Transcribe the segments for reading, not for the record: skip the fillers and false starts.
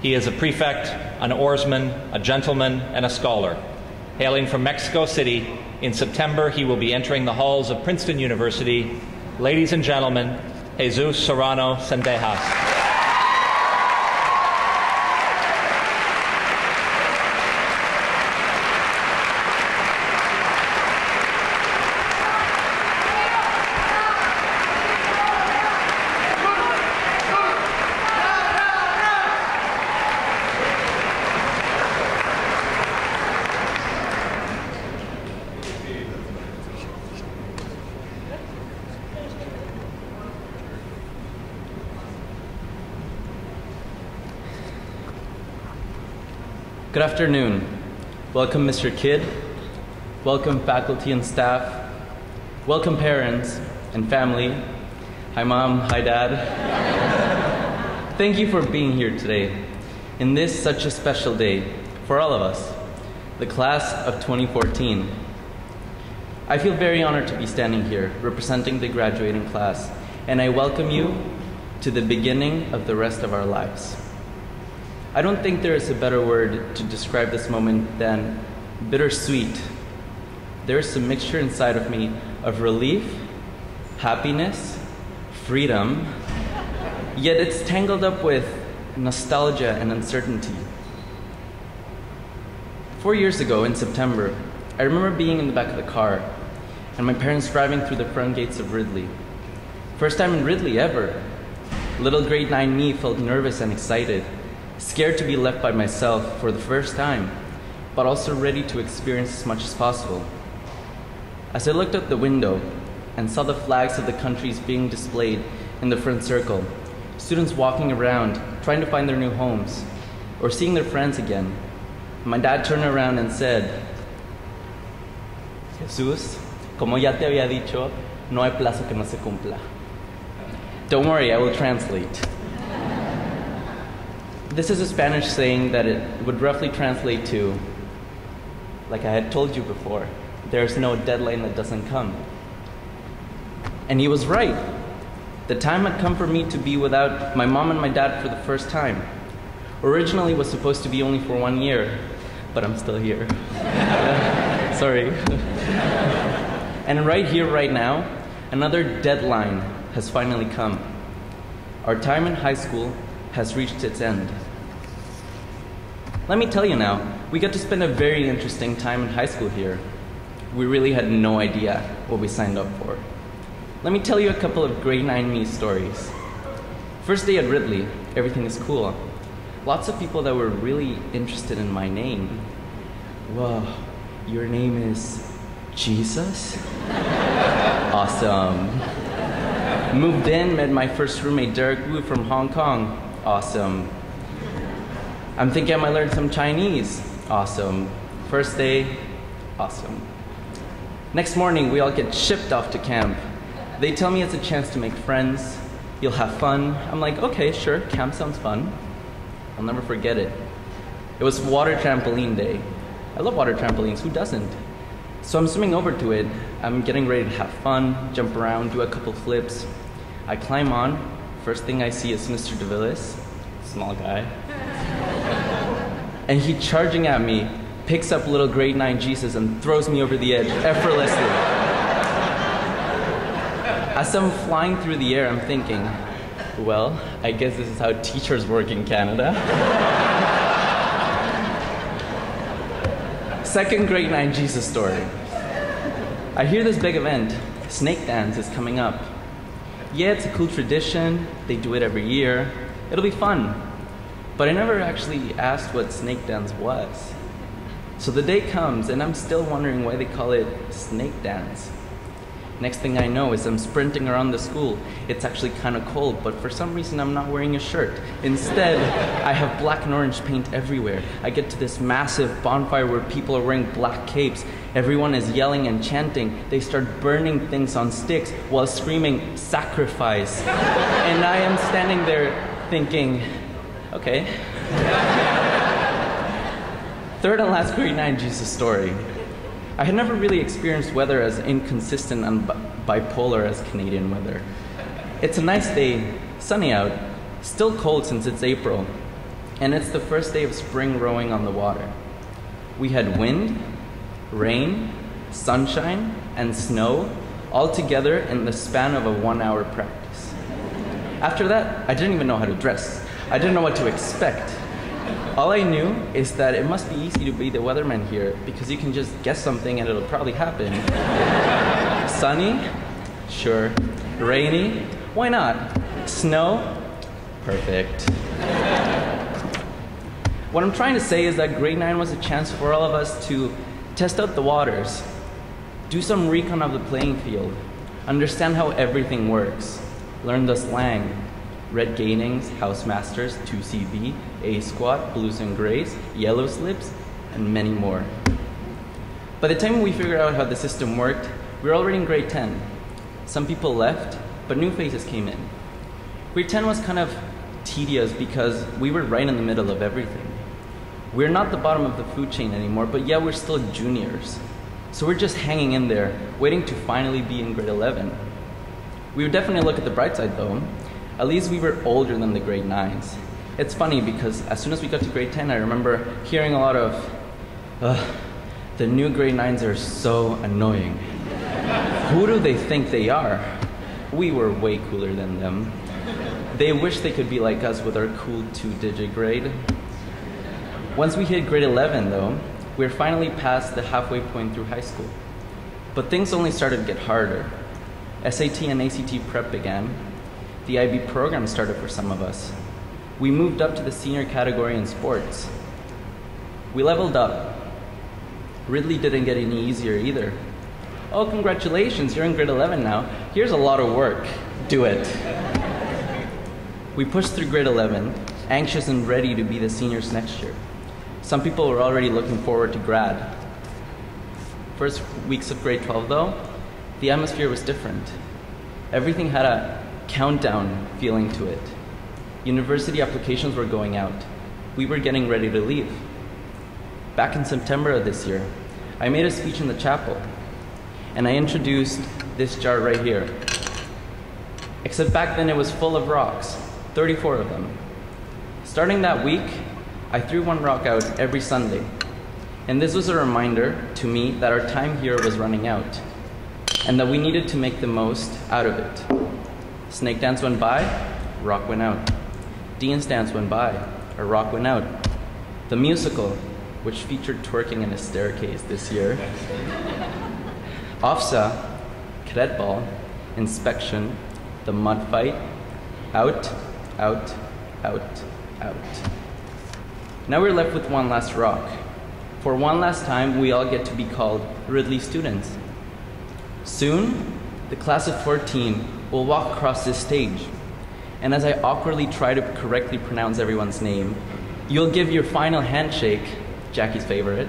He is a prefect, an oarsman, a gentleman, and a scholar. Hailing from Mexico City, in September he will be entering the halls of Princeton University. Ladies and gentlemen, Jesus Serrano Sendejas. Good afternoon. Welcome, Mr. Kidd. Welcome, faculty and staff. Welcome, parents and family. Hi, Mom. Hi, Dad. Thank you for being here today, in this such a special day for all of us, the class of 2014. I feel very honored to be standing here, representing the graduating class, and I welcome you to the beginning of the rest of our lives. I don't think there is a better word to describe this moment than bittersweet. There is a mixture inside of me of relief, happiness, freedom, yet it's tangled up with nostalgia and uncertainty. 4 years ago in September, I remember being in the back of the car and my parents driving through the front gates of Ridley. First time in Ridley ever. Little grade 9 me felt nervous and excited, scared to be left by myself for the first time, but also ready to experience as much as possible. As I looked out the window and saw the flags of the countries being displayed in the front circle, students walking around trying to find their new homes or seeing their friends again, my dad turned around and said, "Jesús, como ya te había dicho, no hay plazo que no se cumpla." Don't worry, I will translate. This is a Spanish saying that it would roughly translate to, like I had told you before, there's no deadline that doesn't come. And he was right. The time had come for me to be without my mom and my dad for the first time. Originally it was supposed to be only for 1 year, but I'm still here. Sorry. And right here, right now, another deadline has finally come. Our time in high school has reached its end. Let me tell you now, we got to spend a very interesting time in high school here. We really had no idea what we signed up for. Let me tell you a couple of grade 9 me stories. First day at Ridley, everything is cool. Lots of people that were really interested in my name. Whoa, your name is Jesus? Awesome. Moved in, met my first roommate, Derek Wu from Hong Kong. Awesome. I'm thinking I might learn some Chinese. Awesome. First day, awesome. Next morning, we all get shipped off to camp. They tell me it's a chance to make friends. You'll have fun. I'm like, okay, sure, camp sounds fun. I'll never forget it. It was water trampoline day. I love water trampolines, who doesn't? So I'm swimming over to it. I'm getting ready to have fun, jump around, do a couple flips. I climb on. First thing I see is Mr. DeVillis, small guy. And he charging at me, picks up little grade 9 Jesus and throws me over the edge effortlessly. As I'm flying through the air, I'm thinking, well, I guess this is how teachers work in Canada. Second grade 9 Jesus story. I hear this big event, snake dance is coming up. Yeah, it's a cool tradition, they do it every year, it'll be fun. But I never actually asked what snake dance was. So the day comes and I'm still wondering why they call it snake dance. Next thing I know is I'm sprinting around the school. It's actually kind of cold, but for some reason I'm not wearing a shirt. Instead, I have black and orange paint everywhere. I get to this massive bonfire where people are wearing black capes. Everyone is yelling and chanting. They start burning things on sticks while screaming, "Sacrifice." And I am standing there thinking, okay. Third and last grade 9 Jesus story. I had never really experienced weather as inconsistent and bipolar as Canadian weather. It's a nice day, sunny out, still cold since it's April. and it's the first day of spring rowing on the water. We had wind, rain, sunshine, and snow all together in the span of a 1-hour practice. After that, I didn't even know how to dress. I didn't know what to expect. All I knew is that it must be easy to be the weatherman here because you can just guess something and it'll probably happen. Sunny? Sure. Rainy? Why not? Snow? Perfect. What I'm trying to say is that grade 9 was a chance for all of us to test out the waters, do some recon of the playing field, understand how everything works, learn the slang, red gainings, house masters, 2CB, A squat, blues and grays, yellow slips, and many more. By the time we figured out how the system worked, we were already in grade 10. Some people left, but new faces came in. Grade 10 was kind of tedious because we were right in the middle of everything. We're not the bottom of the food chain anymore, but yeah, we're still juniors. So we're just hanging in there, waiting to finally be in grade 11. We would definitely look at the bright side though. At least we were older than the grade 9s. It's funny because as soon as we got to grade 10, I remember hearing a lot of, the new grade 9s are so annoying. Who do they think they are? We were way cooler than them. They wish they could be like us with our cool 2-digit grade. Once we hit grade 11 though, we were finally past the halfway point through high school. But things only started to get harder. SAT and ACT prep began. The IB program started for some of us. We moved up to the senior category in sports. We leveled up. Ridley didn't get any easier either. Oh, congratulations, you're in grade 11 now. Here's a lot of work. Do it. We pushed through grade 11, anxious and ready to be the seniors next year. Some people were already looking forward to grad. First weeks of grade 12 though, the atmosphere was different. Everything had a countdown feeling to it. University applications were going out. We were getting ready to leave. Back in September of this year, I made a speech in the chapel, and I introduced this jar right here. Except back then it was full of rocks, 34 of them. Starting that week, I threw one rock out every Sunday, and this was a reminder to me that our time here was running out, and that we needed to make the most out of it. Snake dance went by, rock went out. Dean's dance went by, a rock went out. The musical, which featured twerking in a staircase this year. OFSA, cadet ball, inspection, the mud fight, out, out, out, out. Now we're left with one last rock. For one last time, we all get to be called Ridley students. Soon, the class of 14 will walk across this stage, and as I awkwardly try to correctly pronounce everyone's name, you'll give your final handshake, Jackie's favorite,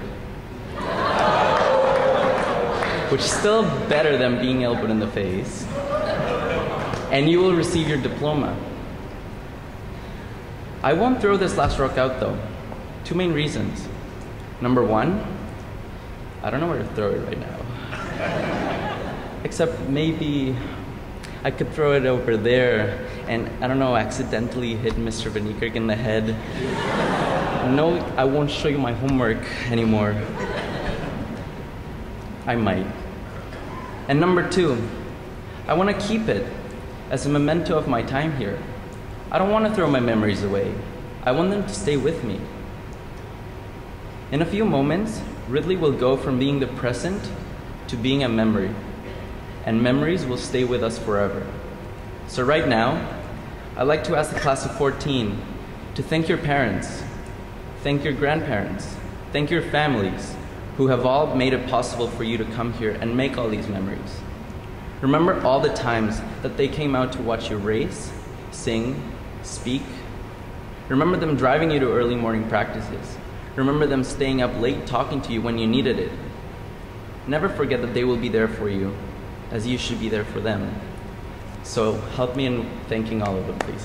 which is still better than being elbowed in the face, and you will receive your diploma. I won't throw this last rock out though. Two main reasons. Number one, I don't know where to throw it right now. Except maybe I could throw it over there and, I don't know, accidentally hit Mr. Vanikirk in the head. No, I won't show you my homework anymore. I might. And number two, I want to keep it as a memento of my time here. I don't want to throw my memories away. I want them to stay with me. In a few moments, Ridley will go from being the present to being a memory, and memories will stay with us forever. So right now, I'd like to ask the class of 14 to thank your parents, thank your grandparents, thank your families who have all made it possible for you to come here and make all these memories. Remember all the times that they came out to watch you race, sing, speak. Remember them driving you to early morning practices. Remember them staying up late talking to you when you needed it. Never forget that they will be there for you, as you should be there for them. So help me in thanking all of them, please.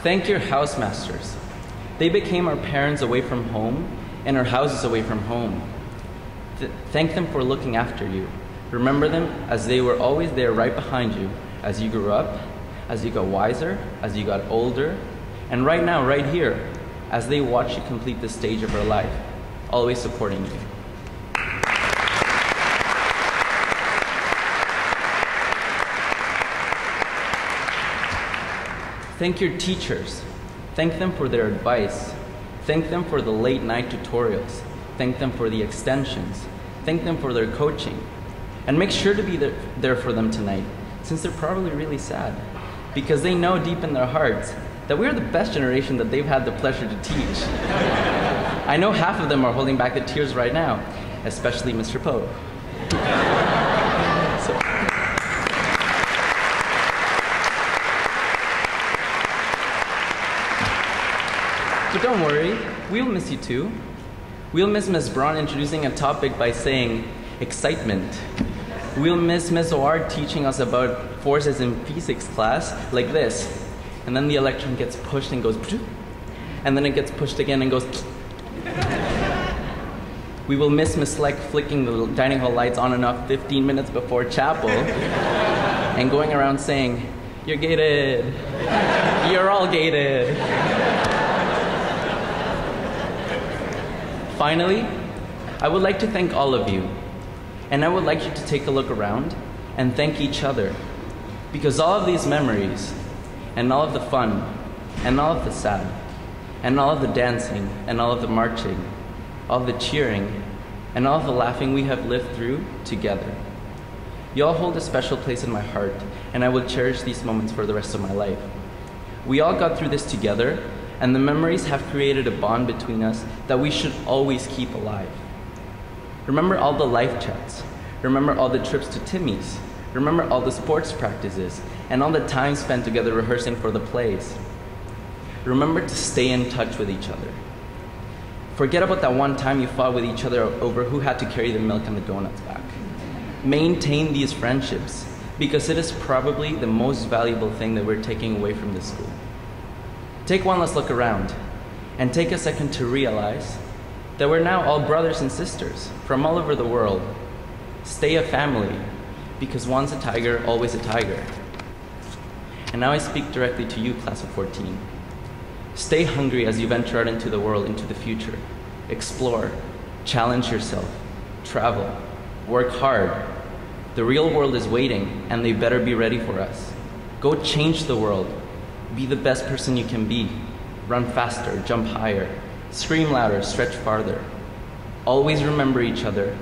Thank your house masters. They became our parents away from home and our houses away from home. Thank them for looking after you. Remember them as they were always there right behind you as you grew up, as you got wiser, as you got older, and right now, right here, as they watch you complete this stage of your life, always supporting you. Thank your teachers. Thank them for their advice. Thank them for the late night tutorials. Thank them for the extensions. Thank them for their coaching. And make sure to be there for them tonight, since they're probably really sad, because they know deep in their hearts that we're the best generation that they've had the pleasure to teach. I know half of them are holding back the tears right now, especially Mr. Poe. But don't worry, we'll miss you too. We'll miss Ms. Braun introducing a topic by saying excitement. We'll miss Ms. Oard teaching us about forces in physics class like this. And then the electron gets pushed and goes, and then it gets pushed again and goes. We will miss Ms. Sleck flicking the dining hall lights on and off 15 minutes before chapel and going around saying, "You're gated. You're all gated." Finally, I would like to thank all of you, and I would like you to take a look around and thank each other, because all of these memories, and all of the fun, and all of the sad, and all of the dancing, and all of the marching, all of the cheering, and all of the laughing we have lived through together. You all hold a special place in my heart, and I will cherish these moments for the rest of my life. We all got through this together, and the memories have created a bond between us that we should always keep alive. Remember all the life chats. Remember all the trips to Timmy's. Remember all the sports practices and all the time spent together rehearsing for the plays. Remember to stay in touch with each other. Forget about that one time you fought with each other over who had to carry the milk and the donuts back. Maintain these friendships, because it is probably the most valuable thing that we're taking away from this school. Take one last look around, and take a second to realize that we're now all brothers and sisters from all over the world. Stay a family, because once a tiger, always a tiger. And now I speak directly to you, class of 14. Stay hungry as you venture out into the world, into the future. Explore, challenge yourself, travel, work hard. The real world is waiting, and they better be ready for us. Go change the world. Be the best person you can be. Run faster, jump higher, scream louder, stretch farther. Always remember each other,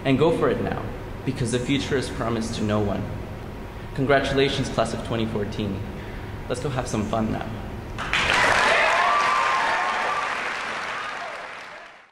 and go for it now, because the future is promised to no one. Congratulations, class of 2014. Let's go have some fun now.